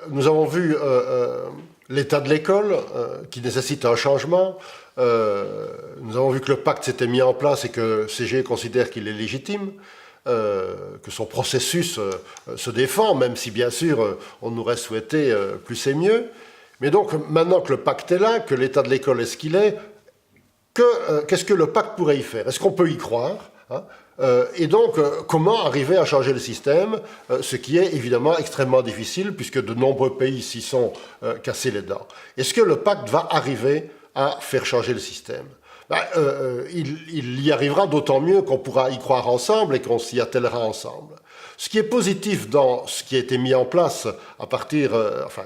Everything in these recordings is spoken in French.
Nous avons vu l'état de l'école qui nécessite un changement. Nous avons vu que le pacte s'était mis en place et que CGE considère qu'il est légitime, que son processus se défend, même si bien sûr on aurait souhaité plus et mieux. Mais donc maintenant que le pacte est là, que l'état de l'école est ce qu'il est, qu'est-ce que le pacte pourrait y faire? Est-ce qu'on peut y croire, hein? Et donc, comment arriver à changer le système, ce qui est évidemment extrêmement difficile, puisque de nombreux pays s'y sont cassés les dents. Est-ce que le pacte va arriver à faire changer le système? Il y arrivera d'autant mieux qu'on pourra y croire ensemble et qu'on s'y attellera ensemble. Ce qui est positif dans ce qui a été mis en place à partir,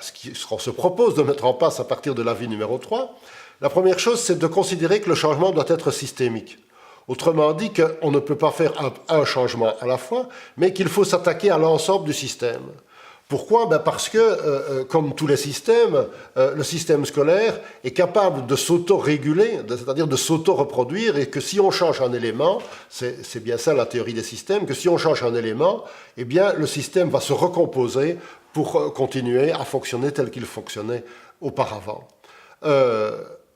ce qu'on se propose de mettre en place à partir de l'avis numéro 3, la première chose, c'est de considérer que le changement doit être systémique. Autrement dit, qu'on ne peut pas faire un changement à la fois, mais qu'il faut s'attaquer à l'ensemble du système. Pourquoi? Parce que, comme tous les systèmes, le système scolaire est capable de s'auto-réguler, c'est-à-dire de s'auto-reproduire, et que si on change un élément, c'est bien ça la théorie des systèmes, que si on change un élément, eh bien, le système va se recomposer pour continuer à fonctionner tel qu'il fonctionnait auparavant.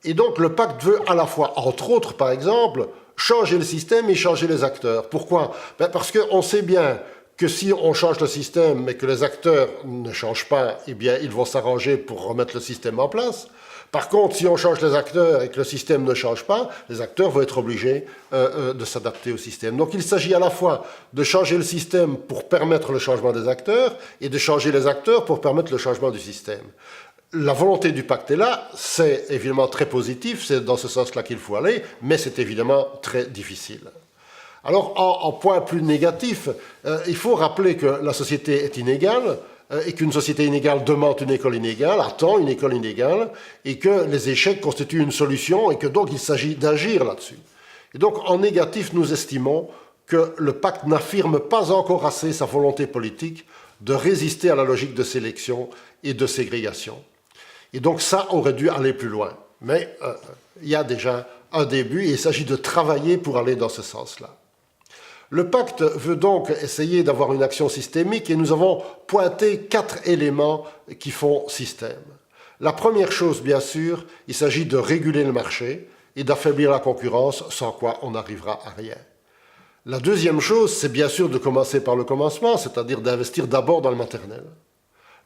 Et donc, le pacte veut à la fois, entre autres, par exemple, changer le système et changer les acteurs. Pourquoi? Parce qu'on sait bien que si on change le système mais que les acteurs ne changent pas, eh bien, ils vont s'arranger pour remettre le système en place. Par contre, si on change les acteurs et que le système ne change pas, les acteurs vont être obligés de s'adapter au système. Donc il s'agit à la fois de changer le système pour permettre le changement des acteurs et de changer les acteurs pour permettre le changement du système. La volonté du pacte est là, c'est évidemment très positif, c'est dans ce sens-là qu'il faut aller, mais c'est évidemment très difficile. Alors, en point plus négatif, il faut rappeler que la société est inégale, et qu'une société inégale demande une école inégale, attend une école inégale, et que les échecs constituent une solution, et que donc il s'agit d'agir là-dessus. Et donc, en négatif, nous estimons que le pacte n'affirme pas encore assez sa volonté politique de résister à la logique de sélection et de ségrégation. Et donc ça aurait dû aller plus loin. Mais il y a déjà un début et il s'agit de travailler pour aller dans ce sens-là. Le pacte veut donc essayer d'avoir une action systémique et nous avons pointé 4 éléments qui font système. La première chose, bien sûr, il s'agit de réguler le marché et d'affaiblir la concurrence, sans quoi on n'arrivera à rien. La deuxième chose, c'est bien sûr de commencer par le commencement, c'est-à-dire d'investir d'abord dans le maternel.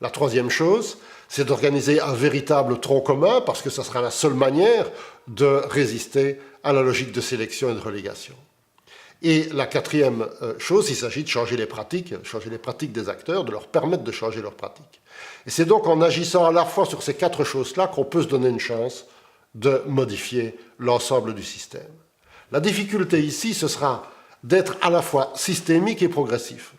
La troisième chose, c'est d'organiser un véritable tronc commun, parce que ça sera la seule manière de résister à la logique de sélection et de relégation. Et la quatrième chose, il s'agit de changer les pratiques des acteurs, de leur permettre de changer leurs pratiques. Et c'est donc en agissant à la fois sur ces 4 choses-là qu'on peut se donner une chance de modifier l'ensemble du système. La difficulté ici, ce sera d'être à la fois systémique et progressif.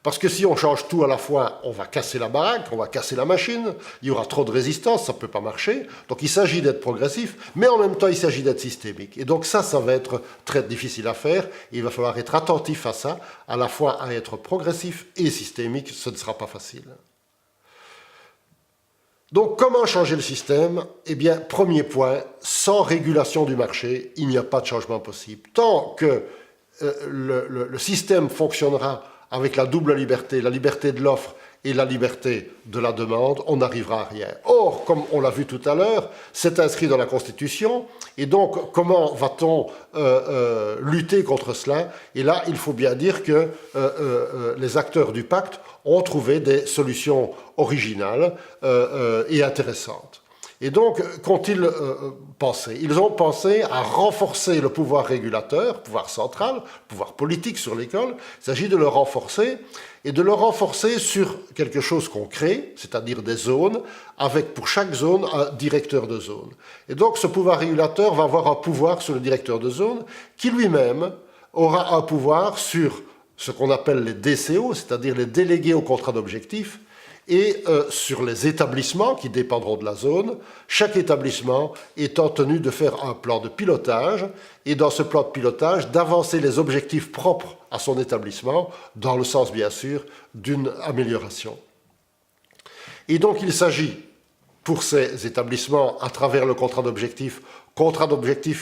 Parce que si on change tout à la fois, on va casser la baraque, on va casser la machine, il y aura trop de résistance, ça ne peut pas marcher. Donc il s'agit d'être progressif, mais en même temps il s'agit d'être systémique. Et donc ça va être très difficile à faire. Il va falloir être attentif à ça, à la fois à être progressif et systémique, ce ne sera pas facile. Donc comment changer le système? Eh bien, premier point, sans régulation du marché, il n'y a pas de changement possible. Tant que le système fonctionnera avec la double liberté, la liberté de l'offre et la liberté de la demande, on n'arrivera à rien. Or, comme on l'a vu tout à l'heure, c'est inscrit dans la Constitution, et donc comment va-t-on lutter contre cela? Et là, il faut bien dire que les acteurs du pacte ont trouvé des solutions originales et intéressantes. Et donc, qu'ont-ils pensé? Ils ont pensé à renforcer le pouvoir régulateur, pouvoir central, pouvoir politique sur l'école. Il s'agit de le renforcer, et de le renforcer sur quelque chose qu'on crée, c'est-à-dire des zones, avec pour chaque zone un directeur de zone. Et donc, ce pouvoir régulateur va avoir un pouvoir sur le directeur de zone, qui lui-même aura un pouvoir sur ce qu'on appelle les DCO, c'est-à-dire les délégués au contrat d'objectifs, et sur les établissements qui dépendront de la zone, chaque établissement étant tenu de faire un plan de pilotage, et dans ce plan de pilotage, d'avancer les objectifs propres à son établissement, dans le sens, bien sûr, d'une amélioration. Et donc, il s'agit pour ces établissements à travers le contrat d'objectif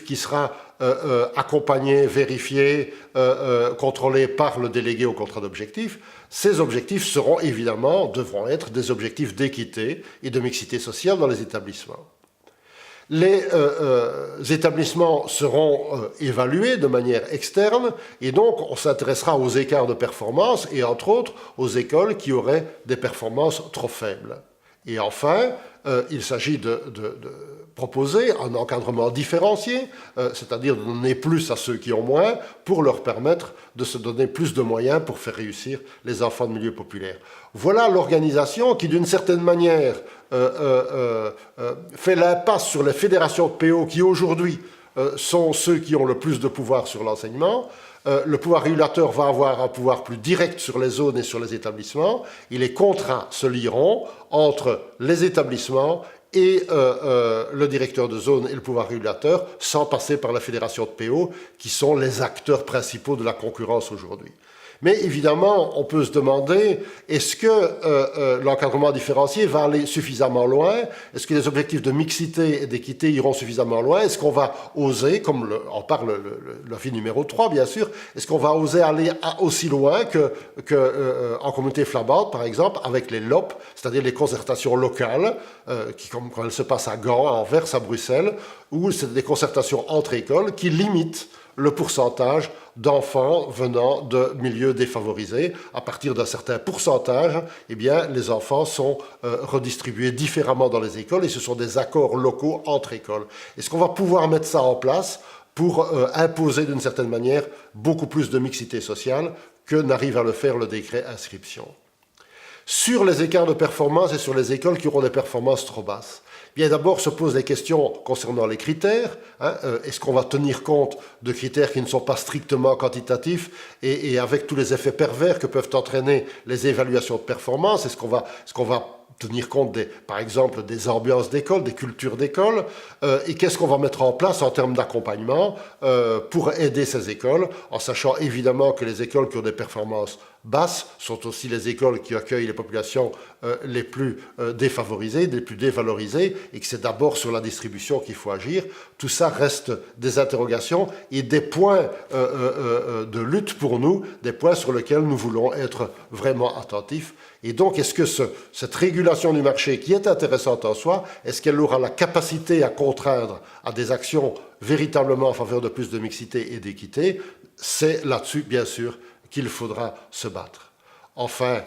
qui sera accompagné, vérifié, contrôlé par le délégué au contrat d'objectif. Ces objectifs seront évidemment, devront être des objectifs d'équité et de mixité sociale dans les établissements. Les établissements seront évalués de manière externe et donc on s'intéressera aux écarts de performance et entre autres aux écoles qui auraient des performances trop faibles. Et enfin, il s'agit de proposer un encadrement différencié, c'est-à-dire de donner plus à ceux qui ont moins pour leur permettre de se donner plus de moyens pour faire réussir les enfants de milieux populaires. Voilà l'organisation qui, d'une certaine manière, fait l'impasse sur les fédérations de PO qui, aujourd'hui, sont ceux qui ont le plus de pouvoir sur l'enseignement. Le pouvoir régulateur va avoir un pouvoir plus direct sur les zones et sur les établissements, et les contrats se lieront entre les établissements et le directeur de zone et le pouvoir régulateur, sans passer par la fédération de PO, qui sont les acteurs principaux de la concurrence aujourd'hui. Mais évidemment, on peut se demander, est-ce que l'encadrement différencié va aller suffisamment loin? Est-ce que les objectifs de mixité et d'équité iront suffisamment loin? Est-ce qu'on va oser, comme en parle l'avis numéro 3, bien sûr, est-ce qu'on va oser aller aussi loin qu'en communauté flamande, par exemple, avec les LOP, c'est-à-dire les concertations locales, qui, comme quand elles se passent à Gand, à Anvers, à Bruxelles, où c'est des concertations entre écoles qui limitent le pourcentage d'enfants venant de milieux défavorisés. À partir d'un certain pourcentage, eh bien, les enfants sont redistribués différemment dans les écoles et ce sont des accords locaux entre écoles. Est-ce qu'on va pouvoir mettre ça en place pour imposer d'une certaine manière beaucoup plus de mixité sociale que n'arrive à le faire le décret inscription? Sur les écarts de performance et sur les écoles qui auront des performances trop basses, bien d'abord se posent les questions concernant les critères. Est-ce qu'on va tenir compte de critères qui ne sont pas strictement quantitatifs et avec tous les effets pervers que peuvent entraîner les évaluations de performance? Est-ce qu'on va tenir compte, par exemple, des ambiances d'école, des cultures d'école, et qu'est-ce qu'on va mettre en place en termes d'accompagnement pour aider ces écoles, en sachant évidemment que les écoles qui ont des performances basses sont aussi les écoles qui accueillent les populations les plus défavorisées, les plus dévalorisées, et que c'est d'abord sur la distribution qu'il faut agir. Tout ça reste des interrogations et des points de lutte pour nous, des points sur lesquels nous voulons être vraiment attentifs. Et donc, est-ce que cette régulation du marché, qui est intéressante en soi, est-ce qu'elle aura la capacité à contraindre à des actions véritablement en faveur de plus de mixité et d'équité? C'est là-dessus, bien sûr, qu'il faudra se battre. Enfin,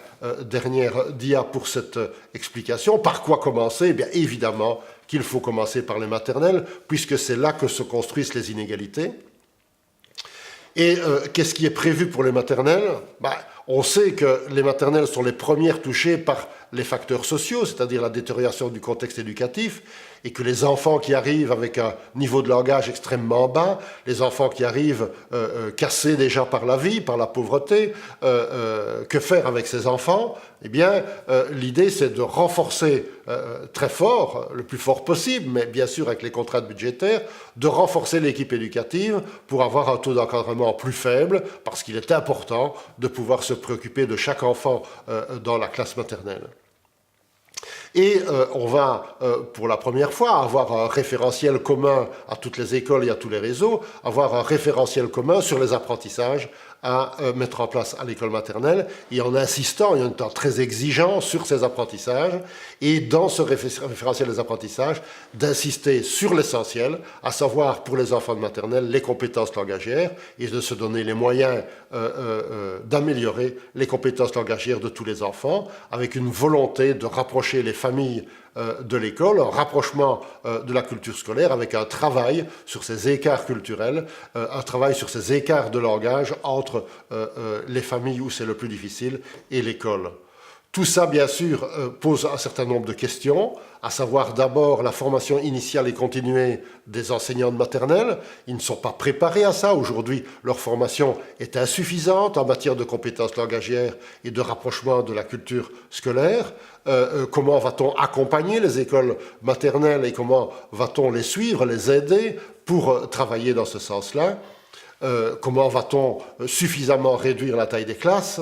dernière dia pour cette explication. Par quoi commencer? Eh bien, évidemment qu'il faut commencer par les maternelles, puisque c'est là que se construisent les inégalités. Et qu'est-ce qui est prévu pour les maternelles? On sait que les maternelles sont les premières touchées par les facteurs sociaux, c'est-à-dire la détérioration du contexte éducatif, et que les enfants qui arrivent avec un niveau de langage extrêmement bas, les enfants qui arrivent cassés déjà par la vie, par la pauvreté, que faire avec ces enfants? Eh bien, l'idée, c'est de renforcer très fort, le plus fort possible, mais bien sûr avec les contraintes budgétaires, de renforcer l'équipe éducative pour avoir un taux d'encadrement plus faible, parce qu'il est important de pouvoir se préoccuper de chaque enfant dans la classe maternelle. Et on va, pour la première fois, avoir un référentiel commun à toutes les écoles et à tous les réseaux, avoir un référentiel commun sur les apprentissages à mettre en place à l'école maternelle, et en insistant et en étant très exigeant sur ces apprentissages, et dans ce référentiel des apprentissages, d'insister sur l'essentiel, à savoir pour les enfants de maternelle, les compétences langagières, et de se donner les moyens d'améliorer les compétences langagières de tous les enfants, avec une volonté de rapprocher les familles de l'école, un rapprochement de la culture scolaire avec un travail sur ces écarts culturels, un travail sur ces écarts de langage entre les familles où c'est le plus difficile et l'école. Tout ça, bien sûr, pose un certain nombre de questions, à savoir d'abord la formation initiale et continuée des enseignants de maternelle. Ils ne sont pas préparés à ça. Aujourd'hui, leur formation est insuffisante en matière de compétences langagières et de rapprochement de la culture scolaire. Comment va-t-on accompagner les écoles maternelles et comment va-t-on les suivre, les aider pour travailler dans ce sens-là? Comment va-t-on suffisamment réduire la taille des classes?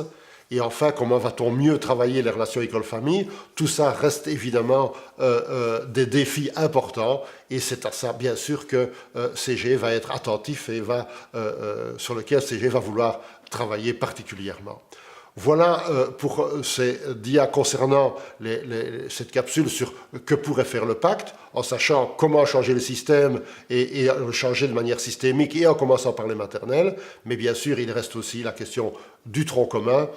Et enfin, comment va-t-on mieux travailler les relations école-famille? Tout ça reste évidemment des défis importants, et c'est à ça, bien sûr, que CG va être attentif et sur lequel CG va vouloir travailler particulièrement. Voilà pour ces dias concernant cette capsule sur que pourrait faire le pacte, en sachant comment changer le système et le changer de manière systémique, et en commençant par les maternelles. Mais bien sûr, il reste aussi la question du tronc commun.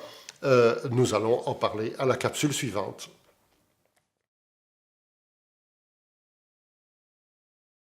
Nous allons en parler à la capsule suivante.